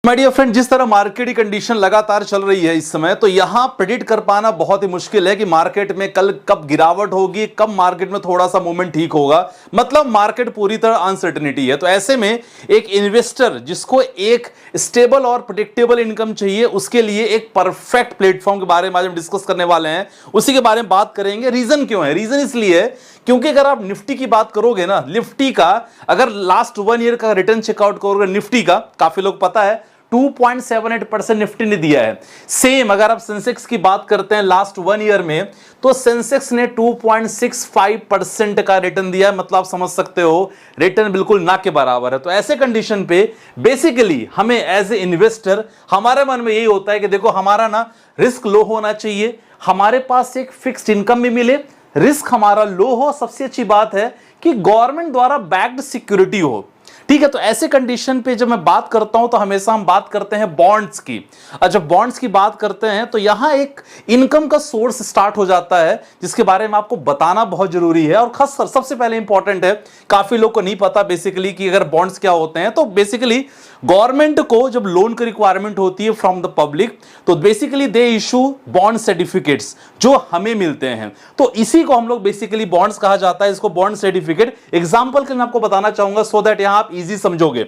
My dear friend, जिस तरह market की कंडीशन लगातार चल रही है इस समय, तो यहां प्रेडिक्ट कर पाना बहुत ही मुश्किल है कि मार्केट में कल कब गिरावट होगी, कब मार्केट में थोड़ा सा मूवमेंट ठीक होगा। मतलब मार्केट पूरी तरह अनसर्टेनिटी है। तो ऐसे में एक इन्वेस्टर जिसको एक स्टेबल और प्रेडिक्टेबल इनकम चाहिए, उसके लिए एक परफेक्ट प्लेटफॉर्म के बारे में आज हम डिस्कस करने वाले हैं। उसी के बारे में बात करेंगे। रीजन क्यों है? रीजन इसलिए है क्योंकि अगर आप निफ्टी की बात करोगे ना, निफ्टी का अगर लास्ट 1 ईयर का रिटर्न चेकआउट करोगे निफ्टी का, काफी लोग पता है 2.78% निफ्टी ने दिया है। सेम अगर आप सेंसेक्स की बात करते हैं लास्ट 1 ईयर में, तो सेंसेक्स ने 2.65% का रिटर्न दिया है। मतलब आप समझ सकते हो रिटर्न बिल्कुल ना के बराबर है। तो ऐसे कंडीशन पे बेसिकली हमें एज ए इन्वेस्टर हमारे मन में यही होता है कि देखो हमारा ना रिस्क लो होना चाहिए, हमारे पास एक फिक्स्ड इनकम भी मिले, रिस्क हमारा लो हो, सबसे अच्छी बात है कि गवर्नमेंट द्वारा बैक्ड सिक्योरिटी हो। ठीक है, तो ऐसे कंडीशन पे जब मैं बात करता हूं तो हमेशा हम बात करते हैं बॉन्ड्स की। और जब बॉन्ड्स की बात करते हैं तो यहां एक इनकम का सोर्स स्टार्ट हो जाता है जिसके बारे में आपको बताना बहुत जरूरी है। और खास सबसे पहले इंपॉर्टेंट है, काफी लोग को नहीं पता बेसिकली कि अगर बॉन्ड्स क्या होते हैं। तो बेसिकली गवर्नमेंट को जब लोन की रिक्वायरमेंट होती है फ्रॉम द पब्लिक, तो basically they issue bond certificates जो हमें मिलते हैं। तो इसी को हम लोग बेसिकली बॉन्ड्स कहा जाता है, इसको बॉन्ड सर्टिफिकेट। एग्जांपल के लिए मैं आपको बताना चाहूंगा सो दैट यहां आप इजी समझोगे।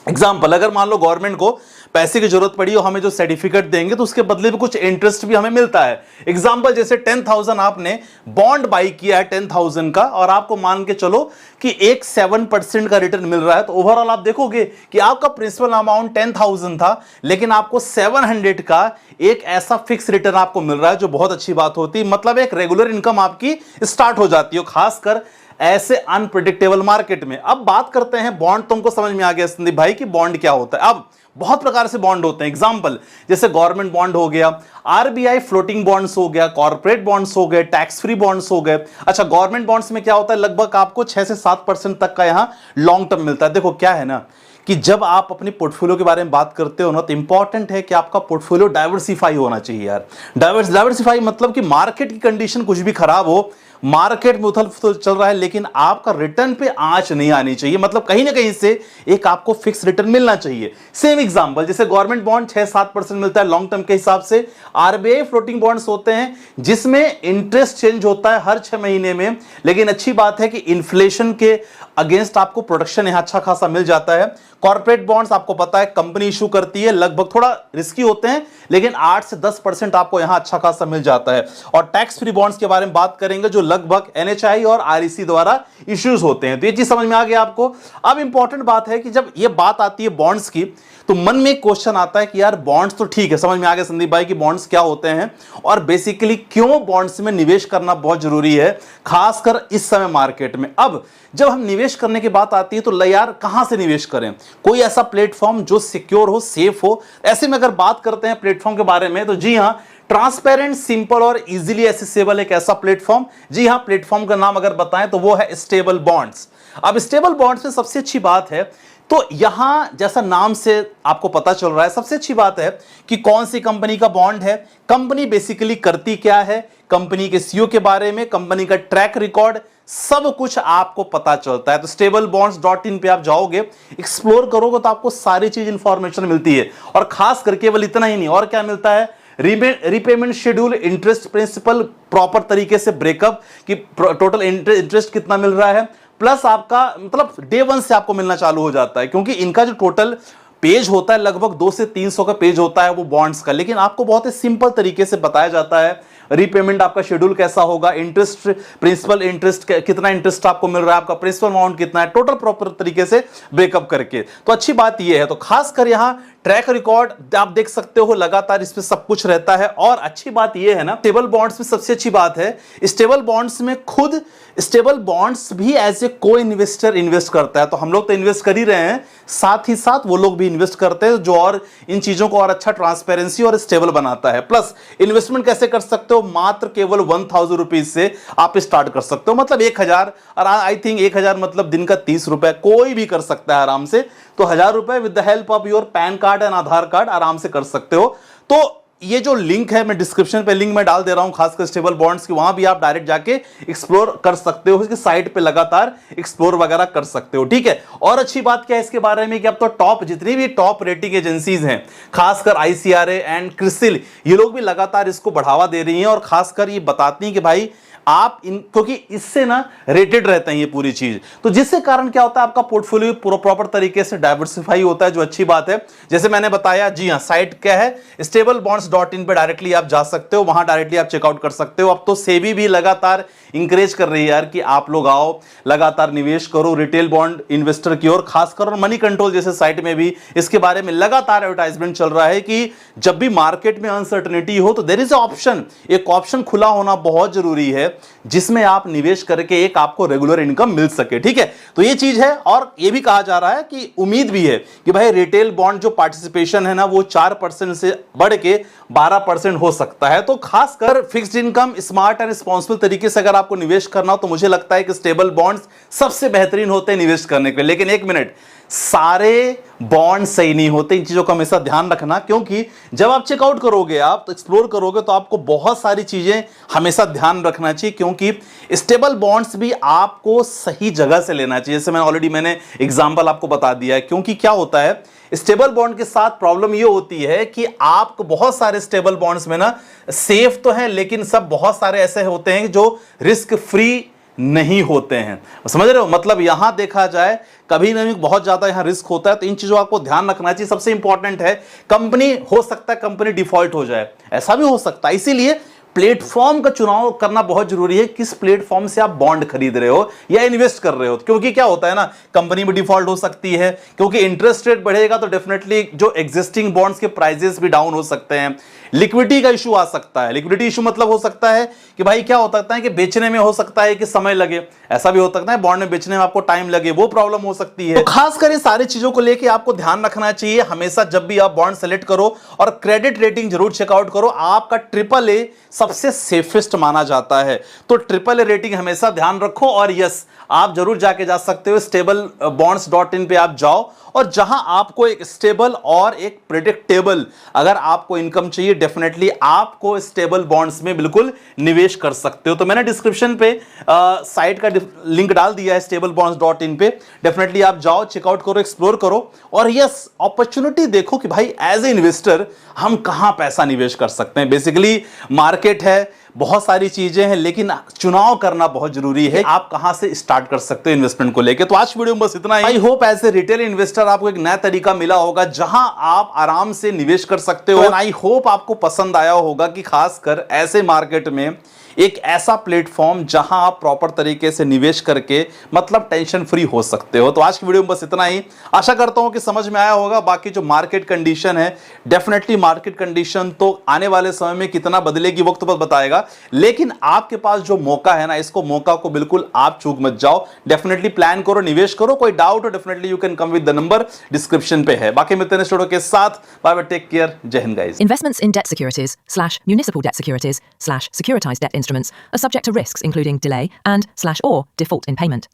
एग्जाम्पल, अगर मान लो गवर्नमेंट को पैसे की जरूरत पड़ी और हमें जो सर्टिफिकेट देंगे तो उसके बदले में कुछ इंटरेस्ट भी हमें मिलता है। एग्जाम्पल जैसे 10,000 आपने बॉन्ड बाई किया है 10,000 का, और आपको मान के चलो कि एक 7% का रिटर्न मिल रहा है, तो ओवरऑल आप देखोगे कि आपका प्रिंसिपल अमाउंट 10,000 था, लेकिन आपको 700 का एक ऐसा फिक्स रिटर्न आपको मिल रहा है, जो बहुत अच्छी बात होती है। मतलब एक रेगुलर इनकम आपकी स्टार्ट हो जाती है, खासकर ऐसे अनप्रेडिक्टेबल मार्केट में। अब बात करते हैं बॉन्ड। तुमको समझ में आ गया संदीप भाई कि बॉन्ड क्या होता है। अब बहुत प्रकार से बॉन्ड होते हैं। एग्जांपल जैसे गवर्नमेंट बॉन्ड हो गया, आरबीआई फ्लोटिंग बॉन्ड्स हो गया, कॉर्पोरेट बॉन्ड्स हो गए, टैक्स फ्री बॉन्ड्स हो गए। अच्छा, गवर्नमेंट बॉन्ड्स में क्या होता है, लगभग आपको 6 से 7% तक का यहां लॉन्ग टर्म मिलता है। देखो क्या है ना कि जब आप अपनी पोर्टफोलियो के बारे में बात करते हो ना, तो इंपॉर्टेंट है कि आपका पोर्टफोलियो डाइवर्सिफाई होना चाहिए यार। डाइवर्सिफाई मतलब कि मार्केट की कंडीशन कुछ भी खराब हो, मार्केट में उथल पुथल चल रहा है, लेकिन आपका रिटर्न पे आंच नहीं आनी चाहिए। मतलब कहीं ना कहीं से एक आपको फिक्स रिटर्न मिलना चाहिए। सेम एग्जांपल जैसे गवर्नमेंट बॉन्ड 6-7% मिलता है लॉन्ग टर्म के हिसाब से। आरबीआई फ्लोटिंग बॉन्ड्स होते हैं जिसमें इंटरेस्ट चेंज होता है हर 6 महीने में, लेकिन अच्छी बात है कि इन्फ्लेशन के अगेंस्ट आपको प्रोटेक्शन यहां अच्छा खासा मिल जाता है। कॉर्पोरेट बॉन्ड्स आपको पता है कंपनी इशू करती है, लगभग थोड़ा रिस्की होते हैं, लेकिन 8 से 10% आपको यहां अच्छा खासा मिल जाता है। और टैक्स फ्री बॉन्ड्स के बारे में बात करेंगे जो लगभग एनएचआई और आरईसी द्वारा इश्यूज होते हैं। तो ये चीज समझ में आ गया आपको। अब इंपॉर्टेंट बात है कि जब ये बात आती है बॉन्ड्स की, तो मन में एक क्वेश्चन आता है कि यार बॉन्ड्स तो ठीक है, समझ में आ गया संदीप भाई कि बॉन्ड्स क्या होते हैं और बेसिकली क्यों बॉन्ड्स में निवेश करना बहुत जरूरी है, खासकर इस समय मार्केट में। अब जब हम निवेश करने की बात आती है तो यार कहां से निवेश करें? कोई ऐसा प्लेटफॉर्म जो सिक्योर हो, सेफ हो। ऐसे में अगर बात करते हैं प्लेटफॉर्म के बारे में, तो जी हां, ट्रांसपेरेंट, सिंपल और इजीली एक्सेसिबल एक ऐसा प्लेटफॉर्म, जी हां, प्लेटफॉर्म का नाम अगर बताएं तो वो है स्टेबल बॉन्ड्स। अब स्टेबल बॉन्ड्स में सबसे अच्छी बात है, तो यहां जैसा नाम से आपको पता चल रहा है, सबसे अच्छी बात है कि कौन सी कंपनी का बॉन्ड है, कंपनी बेसिकली करती क्या है, कंपनी के सीईओ के बारे में, कंपनी का ट्रैक रिकॉर्ड, सब कुछ आपको पता चलता है। तो stablebonds.in पे आप जाओगे, एक्सप्लोर करोगे तो आपको सारी चीज इंफॉर्मेशन मिलती है। और खास करके केवल इतना ही नहीं, और क्या मिलता है, repayment schedule, interest principal proper तरीके से ब्रेकअप कि टोटल इंटरेस्ट कितना मिल रहा है, प्लस आपका मतलब डे 1 से आपको मिलना चालू हो जाता है। क्योंकि इनका जो टोटल पेज होता है लगभग 200 से 300 का पेज होता है वो बॉन्ड्स का, लेकिन आपको बहुत ही सिंपल तरीके से बताया जाता है रीपेमेंट आपका शेड्यूल कैसा होगा, इंटरेस्ट प्रिंसिपल इंटरेस्ट कितना इंटरेस्ट आपको मिल रहा है, आपका प्रिंसिपल अमाउंट कितना है, टोटल प्रॉपर तरीके से ब्रेकअप करके। तो अच्छी बात यह है। तो खासकर यहां ट्रैक रिकॉर्ड आप देख सकते हो, लगातार इसमें सब कुछ रहता है। और अच्छी बात यह है ना, स्टेबल बॉन्ड्स में सबसे अच्छी बात है, स्टेबल बॉन्ड्स में खुद स्टेबल बॉन्ड्स भी एज ए को इन्वेस्टर इन्वेस्ट करता है। तो हम लोग तो इन्वेस्ट कर ही रहे हैं, साथ ही साथ वो लोग भी इन्वेस्ट करते हैं, जो और इन चीजों को और अच्छा ट्रांसपेरेंसी और स्टेबल बनाता है। प्लस इन्वेस्टमेंट कैसे कर सकते हो, मात्र केवल 1000 रुपीज से आप स्टार्ट कर सकते हो। मतलब 1000, और आई थिंक 1000 मतलब दिन का 30 रुपए, कोई भी कर सकता है आराम से। तो 1000 रुपए with the help of your pan card and Aadhaar card आराम से कर सकते हो। तो ये जो लिंक है, मैं डिस्क्रिप्शन पे लिंक में डाल दे रहा हूं, खासकर स्टेबल बॉन्ड्स की, वहां भी आप डायरेक्ट जाके एक्सप्लोर कर सकते हो, इसकी साइट पे लगातार एक्सप्लोर वगैरह कर सकते हो, ठीक है। और अच्छी बात क्या है इसके बारे में कि अब तो टॉप जितनी भी टॉप रेटिंग एजेंसीज हैं, खासकर ICRA एंड क्रिसिल, ये लोग भी लगातार इसको बढ़ावा दे रही हैं और खासकर ये बताती हैं कि भाई आप इन, क्योंकि इससे ना रेटेड रहते हैं ये पूरी चीज, तो जिससे कारण क्या होता है, आपका पोर्टफोलियो प्रॉपर तरीके से डाइवर्सिफाई होता है, जो अच्छी बात है। जैसे मैंने बताया, जी हां, साइट क्या है, stablebonds.in पे डायरेक्टली आप जा सकते हो, वहां डायरेक्टली आप चेकआउट कर सकते हो। अब तो सेबी भी लगातार इंकरेज कर रही है यार कि आप लोग आओ, लगातार निवेश करो रिटेल बॉन्ड इन्वेस्टर की ओर, खासकर, और मनी कंट्रोल जैसे साइट में भी इसके बारे में लगातार एडवर्टाइजमेंट चल रहा है कि जब भी मार्केट में अनसर्टेनिटी हो तो देयर इज ऑप्शन, एक ऑप्शन खुला होना बहुत जरूरी है जिसमें आप निवेश करके एक आपको रेगुलर इनकम मिल सके, ठीक है। तो ये चीज है, और ये भी कहा जा रहा है कि उम्मीद भी है कि भाई रिटेल बॉन्ड जो पार्टिसिपेशन है ना, वो 4% से बढ़ के 12% हो सकता है। तो खासकर fixed income smart and responsible तरीके से अगर आपको निवेश करना हो तो मुझे लगता है कि स्टेबल बॉन्ड्स सबसे बेहतरीन होते हैं निवेश करने के लिए। लेकिन एक मिनट, सारे बॉन्ड सही नहीं होते, इन चीजों का हमेशा ध्यान रखना, क्योंकि जब आप चेकआउट करोगे, आप तो एक्सप्लोर करोगे, तो आपको बहुत सारी चीजें हमेशा ध्यान रखना चाहिए, क्योंकि स्टेबल बॉन्ड्स भी आपको सही जगह से लेना चाहिए। जैसे मैंने एग्जांपल आपको बता दिया है, क्योंकि क्या होता है स्टेबल बॉन्ड के साथ प्रॉब्लम ये होती है कि आपको बहुत सारे स्टेबल बॉन्ड्स में ना सेफ तो है, लेकिन सब बहुत सारे ऐसे होते हैं जो रिस्क फ्री नहीं होते हैं, समझ रहे हो। मतलब यहां देखा जाए कभी ना बहुत ज्यादा यहां रिस्क होता है, तो इन चीजों आपको ध्यान रखना चाहिए। सबसे इंपॉर्टेंट है, कंपनी हो सकता है कंपनी डिफॉल्ट हो जाए, ऐसा भी हो सकता है, इसीलिए प्लेटफॉर्म का चुनाव करना बहुत जरूरी है, किस प्लेटफॉर्म से आप बॉन्ड खरीद रहे हो या इन्वेस्ट कर रहे हो। क्योंकि क्या होता है ना, कंपनी में डिफॉल्ट हो सकती है, क्योंकि इंटरेस्ट रेट बढ़ेगा तो डेफिनेटली जो एग्जिस्टिंग बॉन्ड्स के प्राइसेस भी डाउन हो सकते हैं, लिक्विडिटी का इशू आ सकता है। लिक्विडिटी इशू मतलब हो सकता है कि भाई क्या हो सकता है कि बेचने में हो सकता है कि समय लगे, ऐसा भी हो सकता है बॉन्ड में बेचने में आपको टाइम लगे, वो प्रॉब्लम हो सकती है। तो खासकर ये सारी चीजों को लेके आपको ध्यान रखना चाहिए हमेशा जब भी आप बॉन्ड सेलेक्ट करो, और क्रेडिट रेटिंग जरूर चेकआउट करो। आपका AAA सबसे सेफेस्ट माना जाता है, तो AAA रेटिंग हमेशा ध्यान रखो। और यस, आप जरूर जाके जा सकते हो, stablebonds.in पे आप जाओ, और जहां आपको एक स्टेबल और एक प्रेडिक्टेबल अगर आपको इनकम चाहिए, डेफिनेटली आपको स्टेबल बॉन्ड्स में बिल्कुल निवेश कर सकते हो। तो मैंने डिस्क्रिप्शन पे साइट का लिंक डाल दिया है stablebonds.in पे, डेफिनेटली आप जाओ, चेकआउट करो, एक्सप्लोर करो, और यस, अपॉर्चुनिटी देखो कि भाई एज ए इन्वेस्टर हम कहां पैसा निवेश कर सकते हैं। बेसिकली मार्केट है, बहुत सारी चीजें हैं, लेकिन चुनाव करना बहुत जरूरी है, आप कहां से स्टार्ट कर सकते हो इन्वेस्टमेंट को लेके। तो आज वीडियो में बस इतना ही। I hope as a retail investor आपको एक नया तरीका मिला होगा जहां आप आराम से निवेश कर सकते हो। आई होप आपको पसंद आया होगा कि खासकर ऐसे मार्केट में एक ऐसा प्लेटफॉर्म जहां आप प्रॉपर तरीके से निवेश करके मतलब टेंशन फ्री हो सकते हो। तो आज की वीडियो में बस इतना ही, आशा करता हूं कि समझ में आया होगा। बाकी जो मार्केट कंडीशन है, डेफिनेटली मार्केट कंडीशन तो आने वाले समय में कितना बदलेगी वक्त पर बताएगा, लेकिन आपके पास जो मौका है ना, इसको मौका को बिल्कुल आप चूक मत जाओ। डेफिनेटली प्लान करो, निवेश करो। कोई डाउट हो definitely you can come with the number description पे है। बाकी मिलते हैं नेक्स्ट वीडियो के साथ। बाय बाय, टेक केयर, जय Hind guys. Investments in debt securities/municipal debt securities/securitized debt instruments are subject to risks including delay and/or default in payment.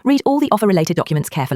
Read all the offer-related documents carefully.